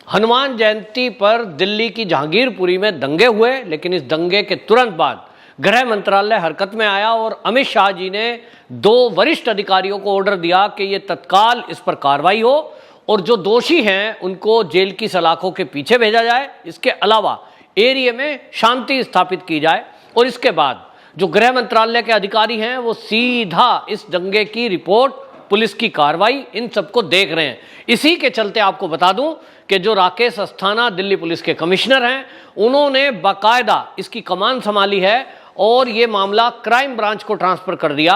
हनुमान जयंती पर दिल्ली की जहांगीरपुरी में दंगे हुए, लेकिन इस दंगे के तुरंत बाद गृह मंत्रालय हरकत में आया और अमित शाह जी ने 2 वरिष्ठ अधिकारियों को ऑर्डर दिया कि ये तत्काल इस पर कार्रवाई हो और जो दोषी हैं उनको जेल की सलाखों के पीछे भेजा जाए। इसके अलावा एरिया में शांति स्थापित की जाए और इसके बाद जो गृह मंत्रालय के अधिकारी हैं वो सीधा इस दंगे की रिपोर्ट, पुलिस की कार्रवाई, इन सबको देख रहे हैं। इसी के चलते आपको बता दूं कि जो राकेश अस्थाना दिल्ली पुलिस के कमिश्नर हैं, उन्होंने बाकायदा इसकी कमान संभाली है और ये मामला क्राइम ब्रांच को ट्रांसफर कर दिया।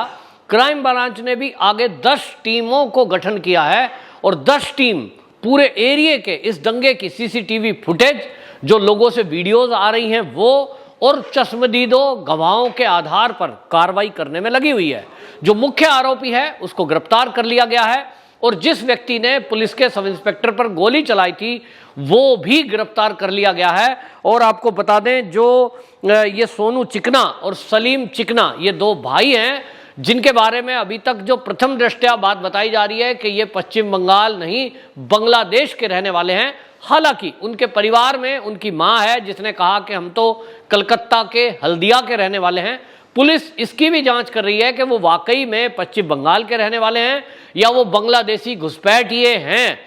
क्राइम ब्रांच ने भी आगे 10 टीमों को गठन किया है और 10 टीम पूरे एरिया के इस दंगे की सीसीटीवी फुटेज, जो लोगों से वीडियोज आ रही हैं वो, और चश्मदीदों गवाहों के आधार पर कार्रवाई करने में लगी हुई है। जो मुख्य आरोपी है उसको गिरफ्तार कर लिया गया है और जिस व्यक्ति ने पुलिस के सब इंस्पेक्टर पर गोली चलाई थी वो भी गिरफ्तार कर लिया गया है। और आपको बता दें, जो ये सोनू चिकना और सलीम चिकना, ये 2 भाई हैं जिनके बारे में अभी तक जो प्रथम दृष्टया बात बताई जा रही है कि ये पश्चिम बंगाल नहीं बांग्लादेश के रहने वाले हैं। हालांकि उनके परिवार में उनकी मां है जिसने कहा कि हम तो कलकत्ता के हल्दिया के रहने वाले हैं। पुलिस इसकी भी जांच कर रही है कि वो वाकई में पश्चिम बंगाल के रहने वाले हैं या वो बांग्लादेशी घुसपैठिए हैं,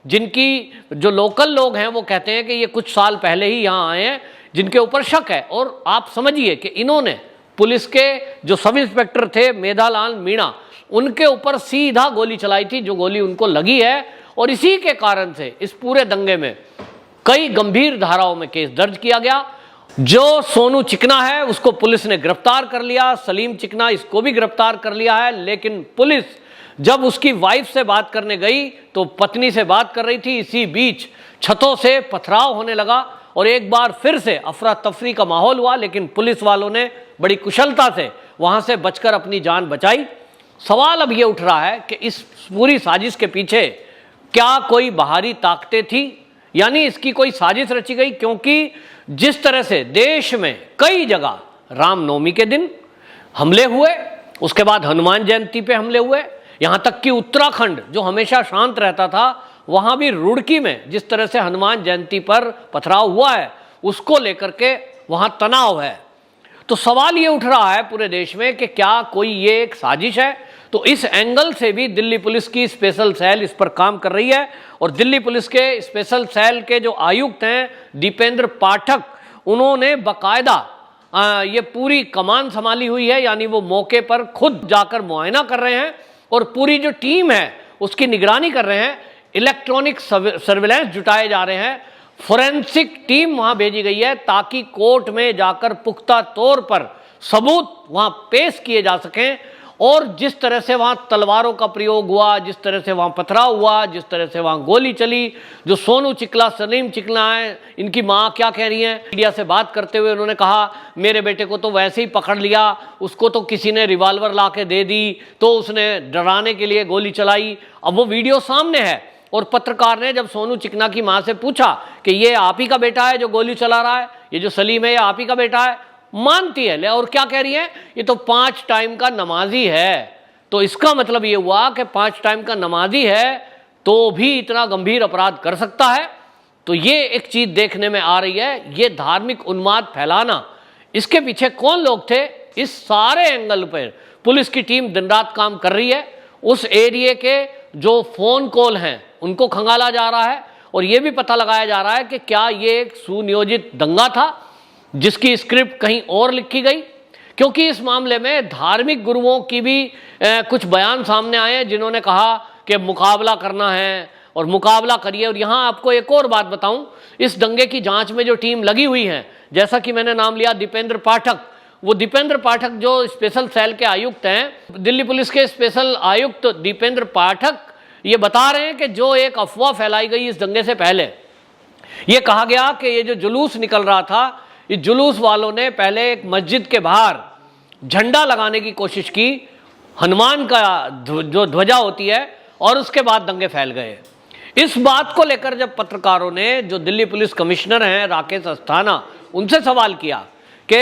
जिनकी जो लोकल लोग हैं वो कहते हैं कि ये कुछ साल पहले ही यहाँ आए हैं, जिनके ऊपर शक है। और आप समझिए कि इन्होंने पुलिस के जो सब इंस्पेक्टर थे मेधालाल मीणा, उनके ऊपर सीधा गोली चलाई थी, जो गोली उनको लगी है। और इसी के कारण से इस पूरे दंगे में कई गंभीर धाराओं में केस दर्ज किया गया। जो सोनू चिकना है उसको पुलिस ने गिरफ्तार कर लिया, सलीम चिकना इसको भी गिरफ्तार कर लिया है। लेकिन पुलिस जब उसकी वाइफ से बात करने गई तो पत्नी से बात कर रही थी, इसी बीच छतों से पथराव होने लगा और एक बार फिर से अफरा तफरी का माहौल हुआ। लेकिन पुलिस वालों ने बड़ी कुशलता से वहां से बचकर अपनी जान बचाई। सवाल अब ये उठ रहा है कि इस पूरी साजिश के पीछे क्या कोई बाहरी ताकतें थी, यानी इसकी कोई साजिश रची गई? क्योंकि जिस तरह से देश में कई जगह रामनवमी के दिन हमले हुए, उसके बाद हनुमान जयंती पे हमले हुए, यहां तक कि उत्तराखंड जो हमेशा शांत रहता था वहां भी रुड़की में जिस तरह से हनुमान जयंती पर पथराव हुआ है उसको लेकर के वहां तनाव है। तो सवाल ये उठ रहा है पूरे देश में कि क्या कोई ये एक साजिश है? तो इस एंगल से भी दिल्ली पुलिस की स्पेशल सेल इस पर काम कर रही है और दिल्ली पुलिस के स्पेशल सेल के जो आयुक्त हैं दीपेंद्र पाठक, उन्होंने बाकायदा ये पूरी कमान संभाली हुई है, यानी वो मौके पर खुद जाकर मुआयना कर रहे हैं और पूरी जो टीम है उसकी निगरानी कर रहे हैं। इलेक्ट्रॉनिक सर्विलेंस जुटाए जा रहे हैं, फोरेंसिक टीम वहां भेजी गई है ताकि कोर्ट में जाकर पुख्ता तौर पर सबूत वहां पेश किए जा सकें। और जिस तरह से वहां तलवारों का प्रयोग हुआ, जिस तरह से वहां पथराव हुआ, जिस तरह से वहां गोली चली, जो सोनू चिकला सलीम चिकना है, इनकी मां क्या कह रही हैं मीडिया से बात करते हुए, उन्होंने कहा मेरे बेटे को तो वैसे ही पकड़ लिया, उसको तो किसी ने रिवॉल्वर ला के दे दी तो उसने डराने के लिए गोली चलाई। अब वो वीडियो सामने है और पत्रकार ने जब सोनू चिकना की मां से पूछा कि ये आप ही का बेटा है जो गोली चला रहा है, ये जो सलीम है ये आप ही का बेटा है, मानती है। ले और क्या कह रही है, ये तो 5 टाइम का नमाजी है। तो इसका मतलब ये हुआ कि 5 टाइम का नमाजी है तो भी इतना गंभीर अपराध कर सकता है। तो ये एक चीज देखने में आ रही है, ये धार्मिक उन्माद फैलाना, इसके पीछे कौन लोग थे? इस सारे एंगल पर पुलिस की टीम दिन रात काम कर रही है। उस एरिया के जो फोन कॉल हैं उनको खंगाला जा रहा है और यह भी पता लगाया जा रहा है कि क्या ये एक सुनियोजित दंगा था जिसकी स्क्रिप्ट कहीं और लिखी गई। क्योंकि इस मामले में धार्मिक गुरुओं की भी कुछ बयान सामने आए हैं जिन्होंने कहा कि मुकाबला करना है और मुकाबला करिए। और यहाँ आपको एक और बात बताऊं, इस दंगे की जांच में जो टीम लगी हुई है, जैसा कि मैंने नाम लिया दीपेंद्र पाठक, वो दीपेंद्र पाठक जो स्पेशल सेल के आयुक्त हैं, दिल्ली पुलिस के स्पेशल आयुक्त दीपेंद्र पाठक ये बता रहे हैं कि जो एक अफवाह फैलाई गई इस दंगे से पहले, ये कहा गया कि ये जो जुलूस निकल रहा था, इस जुलूस वालों ने पहले एक मस्जिद के बाहर झंडा लगाने की कोशिश की, हनुमान का जो ध्वजा होती है, और उसके बाद दंगे फैल गए। इस बात को लेकर जब पत्रकारों ने जो दिल्ली पुलिस कमिश्नर हैं राकेश अस्थाना, उनसे सवाल किया कि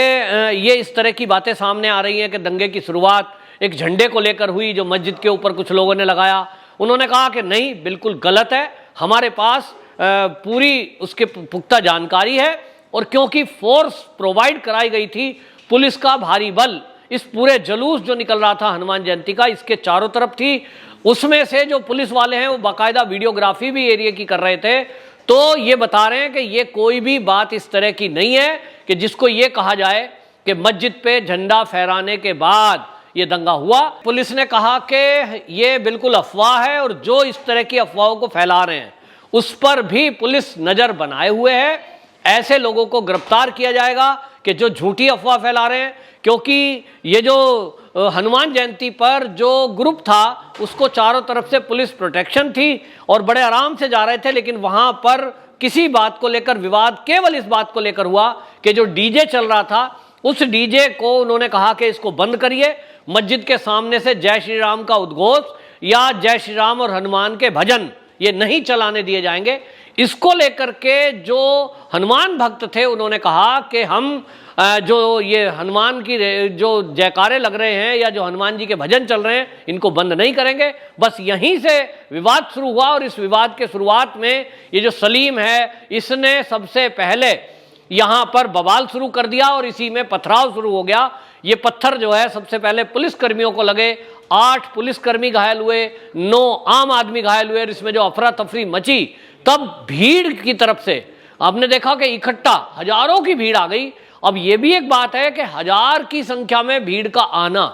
ये इस तरह की बातें सामने आ रही हैं कि दंगे की शुरुआत एक झंडे को लेकर हुई जो मस्जिद के ऊपर कुछ लोगों ने लगाया, उन्होंने कहा कि नहीं, बिल्कुल गलत है, हमारे पास पूरी उसके पुख्ता जानकारी है। और क्योंकि फोर्स प्रोवाइड कराई गई थी, पुलिस का भारी बल इस पूरे जुलूस जो निकल रहा था हनुमान जयंती का, इसके चारों तरफ थी। उसमें से जो पुलिस वाले हैं वो बाकायदा वीडियोग्राफी भी एरिया की कर रहे थे। तो ये बता रहे हैं कि ये कोई भी बात इस तरह की नहीं है कि जिसको ये कहा जाए कि मस्जिद पे झंडा फहराने के बाद ये दंगा हुआ। पुलिस ने कहा कि ये बिल्कुल अफवाह है और जो इस तरह की अफवाहों को फैला रहे हैं उस पर भी पुलिस नजर बनाए हुए है। ऐसे लोगों को गिरफ्तार किया जाएगा कि जो झूठी अफवाह फैला रहे हैं, क्योंकि ये जो हनुमान जयंती पर जो ग्रुप था उसको चारों तरफ से पुलिस प्रोटेक्शन थी और बड़े आराम से जा रहे थे, लेकिन वहां पर किसी बात को लेकर विवाद केवल इस बात को लेकर हुआ कि जो डीजे चल रहा था उस डीजे को उन्होंने कहा कि इसको बंद करिए। मस्जिद के सामने से जय श्री राम का उद्घोष या जय श्री राम और हनुमान के भजन ये नहीं चलाने दिए जाएंगे। इसको लेकर के जो हनुमान भक्त थे उन्होंने कहा कि हम जो ये हनुमान की जो जयकारे लग रहे हैं या जो हनुमान जी के भजन चल रहे हैं इनको बंद नहीं करेंगे। बस यहीं से विवाद शुरू हुआ और इस विवाद के शुरुआत में ये जो सलीम है इसने सबसे पहले यहाँ पर बवाल शुरू कर दिया और इसी में पथराव शुरू हो गया। ये पत्थर जो है सबसे पहले पुलिस कर्मियों को लगे, 8 पुलिसकर्मी घायल हुए, 9 आम आदमी घायल हुए और इसमें जो अफरा तफरी मची तब भीड़ की तरफ से आपने देखा कि इकट्ठा हजारों की भीड़ आ गई। अब यह भी एक बात है कि 1000 की संख्या में भीड़ का आना,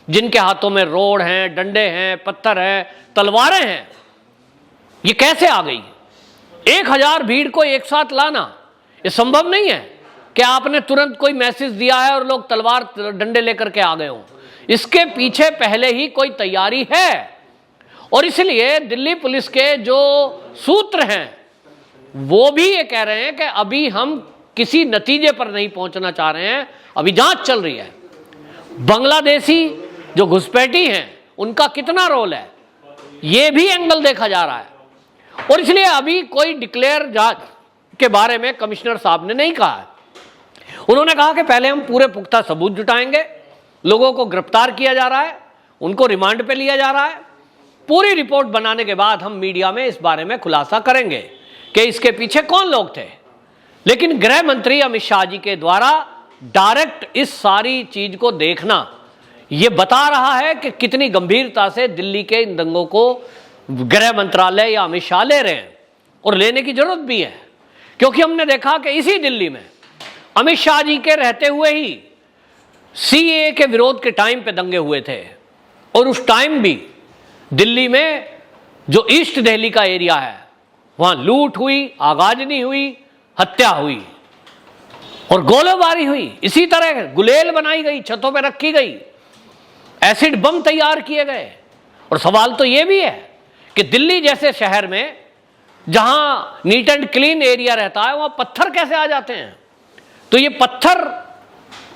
जिनके हाथों में रोड हैं, डंडे हैं, पत्थर हैं, तलवारें हैं, ये कैसे आ गई? 1000 भीड़ को एक साथ लाना ये संभव नहीं है कि आपने तुरंत कोई मैसेज दिया है और लोग तलवार डंडे लेकर के आ गए हों। इसके पीछे पहले ही कोई तैयारी है और इसलिए दिल्ली पुलिस के जो सूत्र हैं वो भी ये कह रहे हैं कि अभी हम किसी नतीजे पर नहीं पहुंचना चाह रहे हैं, अभी जांच चल रही है। बांग्लादेशी जो घुसपैठी हैं उनका कितना रोल है ये भी एंगल देखा जा रहा है और इसलिए अभी कोई डिक्लेयर जांच के बारे में कमिश्नर साहब ने नहीं कहा है। उन्होंने कहा कि पहले हम पूरे पुख्ता सबूत जुटाएंगे, लोगों को गिरफ्तार किया जा रहा है, उनको रिमांड पे लिया जा रहा है, पूरी रिपोर्ट बनाने के बाद हम मीडिया में इस बारे में खुलासा करेंगे कि इसके पीछे कौन लोग थे। लेकिन गृह मंत्री अमित शाह जी के द्वारा डायरेक्ट इस सारी चीज को देखना यह बता रहा है कि कितनी गंभीरता से दिल्ली के इन दंगों को गृह मंत्रालय या अमित शाह ले रहे हैं और लेने की जरूरत भी है, क्योंकि हमने देखा कि इसी दिल्ली में अमित शाह जी के रहते हुए ही सीएए के विरोध के टाइम पे दंगे हुए थे और उस टाइम भी दिल्ली में जो ईस्ट दिल्ली का एरिया है वहां लूट हुई, आगाजनी हुई, हत्या हुई और गोलीबारी हुई। इसी तरह गुलेल बनाई गई, छतों पे रखी गई, एसिड बम तैयार किए गए। और सवाल तो यह भी है कि दिल्ली जैसे शहर में जहां नीट एंड क्लीन एरिया रहता है वहां पत्थर कैसे आ जाते हैं? तो ये पत्थर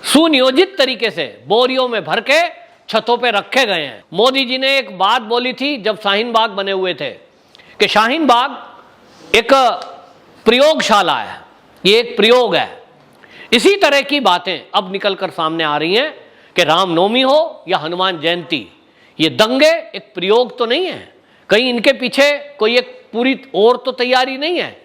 सुनियोजित तरीके से बोरियों में भर के छतों पे रखे गए हैं। मोदी जी ने एक बात बोली थी जब शाहीन बाग बने हुए थे कि शाहीन बाग एक प्रयोगशाला है, ये एक प्रयोग है। इसी तरह की बातें अब निकलकर सामने आ रही हैं कि रामनवमी हो या हनुमान जयंती, ये दंगे एक प्रयोग तो नहीं है, कहीं इनके पीछे कोई एक पूरी और तो तैयारी नहीं है।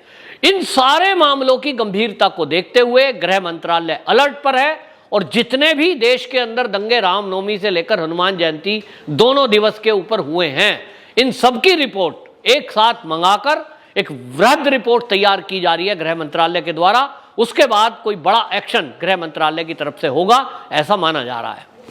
इन सारे मामलों की गंभीरता को देखते हुए गृह मंत्रालय अलर्ट पर है और जितने भी देश के अंदर दंगे रामनवमी से लेकर हनुमान जयंती दोनों दिवस के ऊपर हुए हैं, इन सबकी रिपोर्ट एक साथ मंगाकर एक वृहद रिपोर्ट तैयार की जा रही है गृह मंत्रालय के द्वारा। उसके बाद कोई बड़ा एक्शन गृह मंत्रालय की तरफ से होगा ऐसा माना जा रहा है।